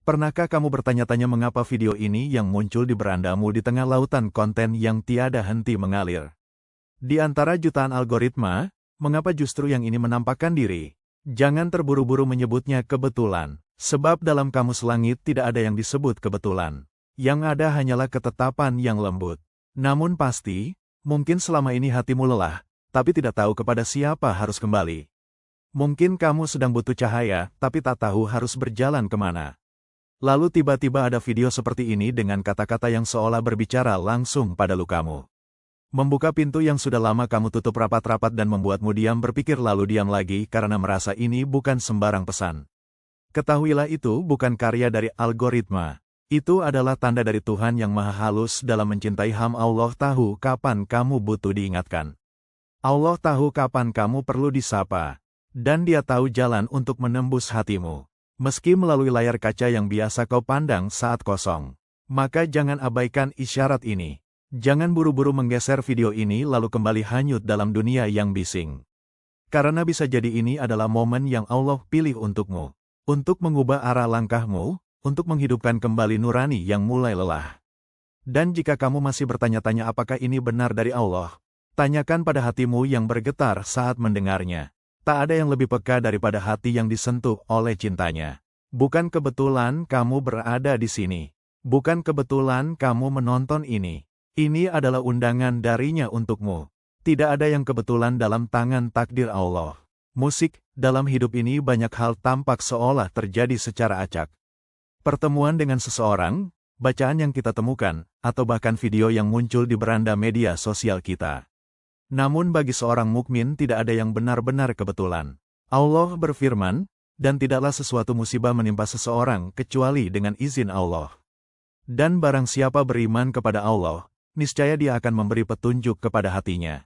Pernahkah kamu bertanya-tanya mengapa video ini yang muncul di berandamu di tengah lautan konten yang tiada henti mengalir? Di antara jutaan algoritma, mengapa justru yang ini menampakkan diri? Jangan terburu-buru menyebutnya kebetulan, sebab dalam kamus langit tidak ada yang disebut kebetulan. Yang ada hanyalah ketetapan yang lembut. Namun pasti, mungkin selama ini hatimu lelah, tapi tidak tahu kepada siapa harus kembali. Mungkin kamu sedang butuh cahaya, tapi tak tahu harus berjalan kemana. Lalu tiba-tiba ada video seperti ini dengan kata-kata yang seolah berbicara langsung pada lukamu. Membuka pintu yang sudah lama kamu tutup rapat-rapat dan membuatmu diam berpikir lalu diam lagi karena merasa ini bukan sembarang pesan. Ketahuilah itu bukan karya dari algoritma. Itu adalah tanda dari Tuhan yang maha halus dalam mencintai hamba. Allah tahu kapan kamu butuh diingatkan. Allah tahu kapan kamu perlu disapa. Dan Dia tahu jalan untuk menembus hatimu. Meski melalui layar kaca yang biasa kau pandang saat kosong. Maka jangan abaikan isyarat ini. Jangan buru-buru menggeser video ini lalu kembali hanyut dalam dunia yang bising. Karena bisa jadi ini adalah momen yang Allah pilih untukmu. Untuk mengubah arah langkahmu, untuk menghidupkan kembali nurani yang mulai lelah. Dan jika kamu masih bertanya-tanya apakah ini benar dari Allah, tanyakan pada hatimu yang bergetar saat mendengarnya. Tak ada yang lebih peka daripada hati yang disentuh oleh cintanya. Bukan kebetulan kamu berada di sini. Bukan kebetulan kamu menonton ini. Ini adalah undangan darinya untukmu. Tidak ada yang kebetulan dalam tangan takdir Allah. Musik, dalam hidup ini banyak hal tampak seolah terjadi secara acak. Pertemuan dengan seseorang, bacaan yang kita temukan, atau bahkan video yang muncul di beranda media sosial kita. Namun bagi seorang mukmin tidak ada yang benar-benar kebetulan. Allah berfirman, dan tidaklah sesuatu musibah menimpa seseorang kecuali dengan izin Allah. Dan barang siapa beriman kepada Allah, niscaya Dia akan memberi petunjuk kepada hatinya.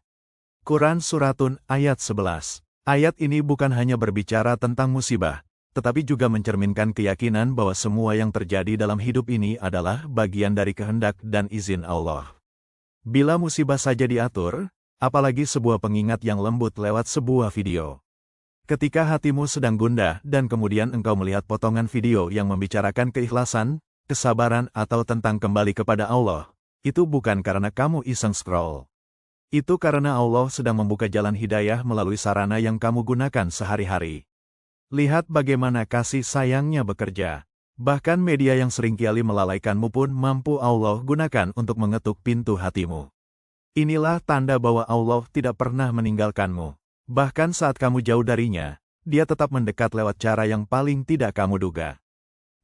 Quran Suratun ayat 11. Ayat ini bukan hanya berbicara tentang musibah, tetapi juga mencerminkan keyakinan bahwa semua yang terjadi dalam hidup ini adalah bagian dari kehendak dan izin Allah. Bila musibah saja diatur, apalagi sebuah pengingat yang lembut lewat sebuah video. Ketika hatimu sedang gundah dan kemudian engkau melihat potongan video yang membicarakan keikhlasan, kesabaran atau tentang kembali kepada Allah, itu bukan karena kamu iseng scroll. Itu karena Allah sedang membuka jalan hidayah melalui sarana yang kamu gunakan sehari-hari. Lihat bagaimana kasih sayangnya bekerja. Bahkan media yang seringkali melalaikanmu pun mampu Allah gunakan untuk mengetuk pintu hatimu. Inilah tanda bahwa Allah tidak pernah meninggalkanmu. Bahkan saat kamu jauh darinya, Dia tetap mendekat lewat cara yang paling tidak kamu duga.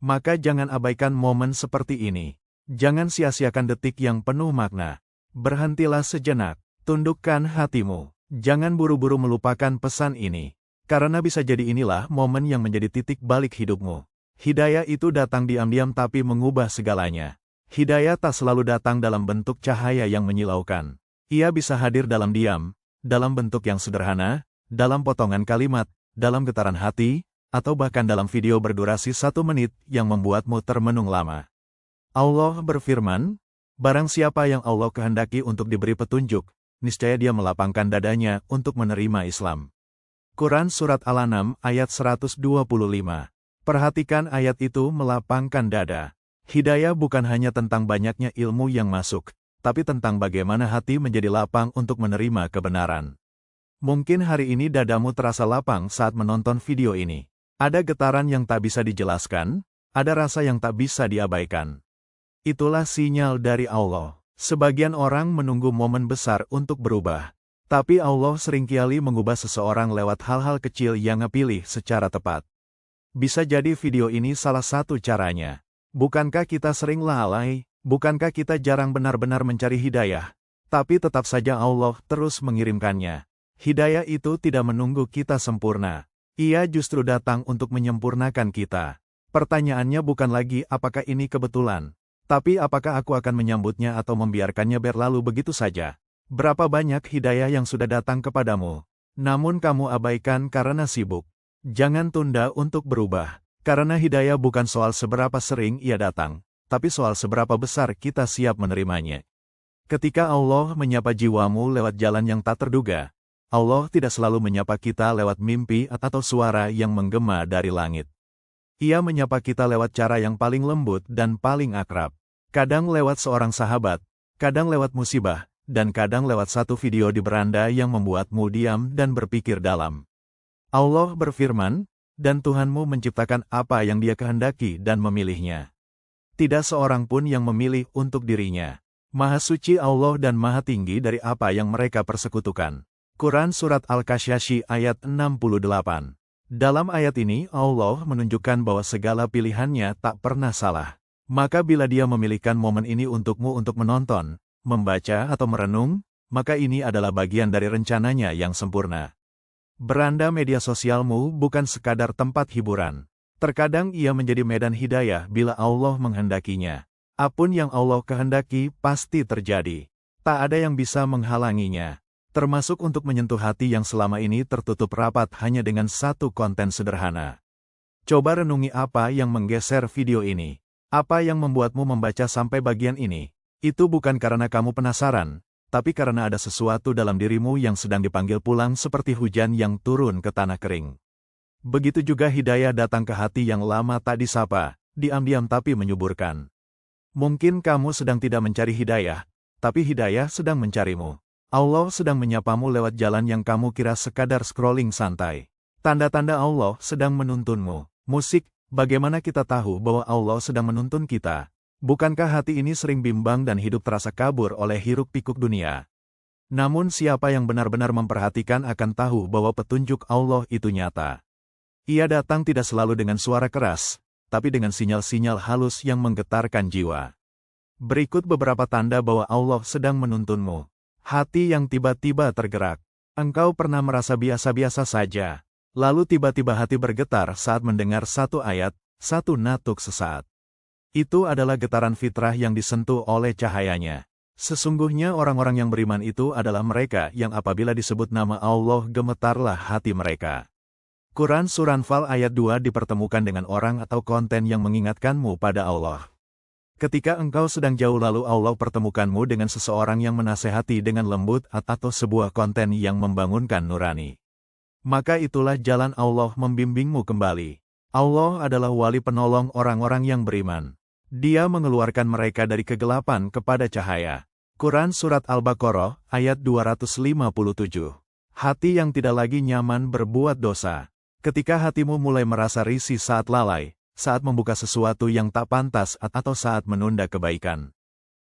Maka jangan abaikan momen seperti ini. Jangan sia-siakan detik yang penuh makna. Berhentilah sejenak, tundukkan hatimu. Jangan buru-buru melupakan pesan ini. Karena bisa jadi inilah momen yang menjadi titik balik hidupmu. Hidayah itu datang diam-diam tapi mengubah segalanya. Hidayah tak selalu datang dalam bentuk cahaya yang menyilaukan. Ia bisa hadir dalam diam, dalam bentuk yang sederhana, dalam potongan kalimat, dalam getaran hati, atau bahkan dalam video berdurasi 1 menit yang membuatmu termenung lama. Allah berfirman, barang siapa yang Allah kehendaki untuk diberi petunjuk, niscaya dia melapangkan dadanya untuk menerima Islam. Quran Surat Al-An'am ayat 125. Perhatikan ayat itu melapangkan dada. Hidayah bukan hanya tentang banyaknya ilmu yang masuk, tapi tentang bagaimana hati menjadi lapang untuk menerima kebenaran. Mungkin hari ini dadamu terasa lapang saat menonton video ini. Ada getaran yang tak bisa dijelaskan, ada rasa yang tak bisa diabaikan. Itulah sinyal dari Allah. Sebagian orang menunggu momen besar untuk berubah. Tapi Allah seringkali mengubah seseorang lewat hal-hal kecil yang pilih secara tepat. Bisa jadi video ini salah satu caranya. Bukankah kita sering lalai? Bukankah kita jarang benar-benar mencari hidayah? Tapi tetap saja Allah terus mengirimkannya. Hidayah itu tidak menunggu kita sempurna. Ia justru datang untuk menyempurnakan kita. Pertanyaannya bukan lagi apakah ini kebetulan, tapi apakah aku akan menyambutnya atau membiarkannya berlalu begitu saja. Berapa banyak hidayah yang sudah datang kepadamu, namun kamu abaikan karena sibuk. Jangan tunda untuk berubah, karena hidayah bukan soal seberapa sering ia datang, tapi soal seberapa besar kita siap menerimanya. Ketika Allah menyapa jiwamu lewat jalan yang tak terduga, Allah tidak selalu menyapa kita lewat mimpi atau suara yang menggema dari langit. Ia menyapa kita lewat cara yang paling lembut dan paling akrab. Kadang lewat seorang sahabat, kadang lewat musibah, dan kadang lewat satu video di beranda yang membuatmu diam dan berpikir dalam. Allah berfirman, dan Tuhanmu menciptakan apa yang Dia kehendaki dan memilihnya. Tidak seorang pun yang memilih untuk dirinya. Maha suci Allah dan maha tinggi dari apa yang mereka persekutukan. Quran Surat Al-Kasyashi ayat 68. Dalam ayat ini Allah menunjukkan bahwa segala pilihannya tak pernah salah. Maka bila Dia memilihkan momen ini untukmu untuk menonton, membaca atau merenung, maka ini adalah bagian dari rencananya yang sempurna. Beranda media sosialmu bukan sekadar tempat hiburan. Terkadang ia menjadi medan hidayah bila Allah menghendakinya. Apapun yang Allah kehendaki pasti terjadi. Tak ada yang bisa menghalanginya. Termasuk untuk menyentuh hati yang selama ini tertutup rapat hanya dengan satu konten sederhana. Coba renungi apa yang menggeser video ini. Apa yang membuatmu membaca sampai bagian ini? Itu bukan karena kamu penasaran, tapi karena ada sesuatu dalam dirimu yang sedang dipanggil pulang seperti hujan yang turun ke tanah kering. Begitu juga hidayah datang ke hati yang lama tak disapa, diam-diam tapi menyuburkan. Mungkin kamu sedang tidak mencari hidayah, tapi hidayah sedang mencarimu. Allah sedang menyapamu lewat jalan yang kamu kira sekadar scrolling santai. Tanda-tanda Allah sedang menuntunmu. Musik, bagaimana kita tahu bahwa Allah sedang menuntun kita? Bukankah hati ini sering bimbang dan hidup terasa kabur oleh hiruk-pikuk dunia? Namun siapa yang benar-benar memperhatikan akan tahu bahwa petunjuk Allah itu nyata. Ia datang tidak selalu dengan suara keras, tapi dengan sinyal-sinyal halus yang menggetarkan jiwa. Berikut beberapa tanda bahwa Allah sedang menuntunmu. Hati yang tiba-tiba tergerak. Engkau pernah merasa biasa-biasa saja, lalu tiba-tiba hati bergetar saat mendengar satu ayat, satu natuk sesaat. Itu adalah getaran fitrah yang disentuh oleh cahayanya. Sesungguhnya orang-orang yang beriman itu adalah mereka yang apabila disebut nama Allah gemetarlah hati mereka. Quran Surah Anfal ayat 2 dipertemukan dengan orang atau konten yang mengingatkanmu pada Allah. Ketika engkau sedang jauh lalu Allah pertemukanmu dengan seseorang yang menasehati dengan lembut atau sebuah konten yang membangunkan nurani. Maka itulah jalan Allah membimbingmu kembali. Allah adalah wali penolong orang-orang yang beriman. Dia mengeluarkan mereka dari kegelapan kepada cahaya. Quran Surat Al-Baqarah ayat 257. Hati yang tidak lagi nyaman berbuat dosa. Ketika hatimu mulai merasa risih saat lalai, saat membuka sesuatu yang tak pantas atau saat menunda kebaikan.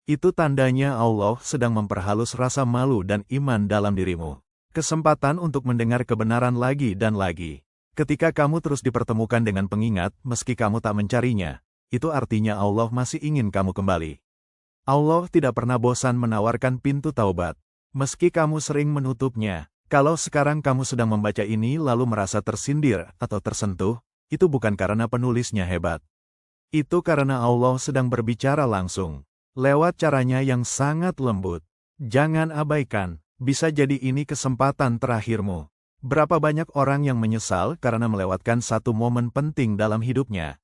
Itu tandanya Allah sedang memperhalus rasa malu dan iman dalam dirimu. Kesempatan untuk mendengar kebenaran lagi dan lagi. Ketika kamu terus dipertemukan dengan pengingat meski kamu tak mencarinya, itu artinya Allah masih ingin kamu kembali. Allah tidak pernah bosan menawarkan pintu taubat. Meski kamu sering menutupnya, kalau sekarang kamu sedang membaca ini lalu merasa tersindir atau tersentuh, itu bukan karena penulisnya hebat. Itu karena Allah sedang berbicara langsung, lewat caranya yang sangat lembut. Jangan abaikan, bisa jadi ini kesempatan terakhirmu. Berapa banyak orang yang menyesal karena melewatkan satu momen penting dalam hidupnya.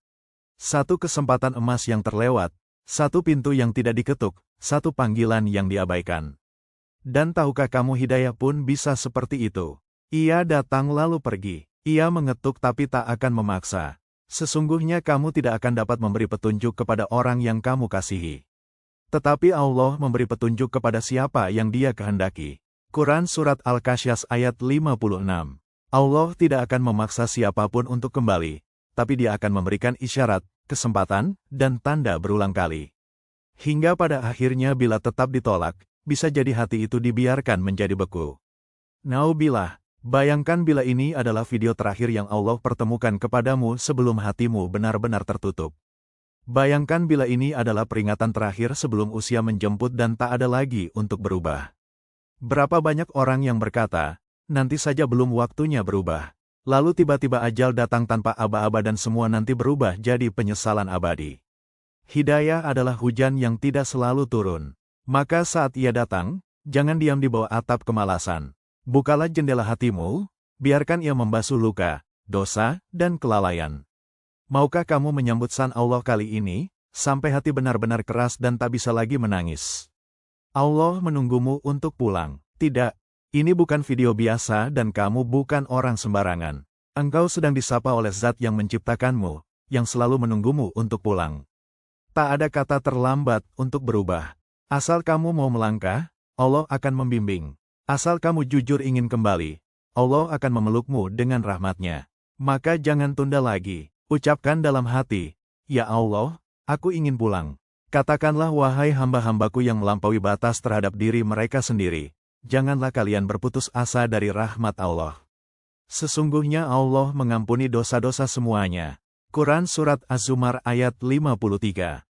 Satu kesempatan emas yang terlewat, satu pintu yang tidak diketuk, satu panggilan yang diabaikan. Dan tahukah kamu hidayah pun bisa seperti itu. Ia datang lalu pergi. Ia mengetuk tapi tak akan memaksa. Sesungguhnya kamu tidak akan dapat memberi petunjuk kepada orang yang kamu kasihi. Tetapi Allah memberi petunjuk kepada siapa yang Dia kehendaki. Quran Surat Al-Kasyas ayat 56. Allah tidak akan memaksa siapapun untuk kembali, tapi Dia akan memberikan isyarat, kesempatan, dan tanda berulang kali. Hingga pada akhirnya bila tetap ditolak, bisa jadi hati itu dibiarkan menjadi beku. Naubillah. Bayangkan bila ini adalah video terakhir yang Allah pertemukan kepadamu sebelum hatimu benar-benar tertutup. Bayangkan bila ini adalah peringatan terakhir sebelum usia menjemput dan tak ada lagi untuk berubah. Berapa banyak orang yang berkata, nanti saja belum waktunya berubah. Lalu tiba-tiba ajal datang tanpa aba-aba dan semua nanti berubah jadi penyesalan abadi. Hidayah adalah hujan yang tidak selalu turun. Maka saat ia datang, jangan diam di bawah atap kemalasan. Bukalah jendela hatimu, biarkan ia membasuh luka, dosa, dan kelalaian. Maukah kamu menyambut Sang Allah kali ini, sampai hati benar-benar keras dan tak bisa lagi menangis? Allah menunggumu untuk pulang. Tidak, ini bukan video biasa dan kamu bukan orang sembarangan. Engkau sedang disapa oleh Zat yang menciptakanmu, yang selalu menunggumu untuk pulang. Tak ada kata terlambat untuk berubah. Asal kamu mau melangkah, Allah akan membimbing. Asal kamu jujur ingin kembali, Allah akan memelukmu dengan rahmat-Nya. Maka jangan tunda lagi. Ucapkan dalam hati, "Ya Allah, aku ingin pulang." Katakanlah, "Wahai hamba-hambaku yang melampaui batas terhadap diri mereka sendiri, janganlah kalian berputus asa dari rahmat Allah. Sesungguhnya Allah mengampuni dosa-dosa semuanya." Quran Surat Az-Zumar ayat 53.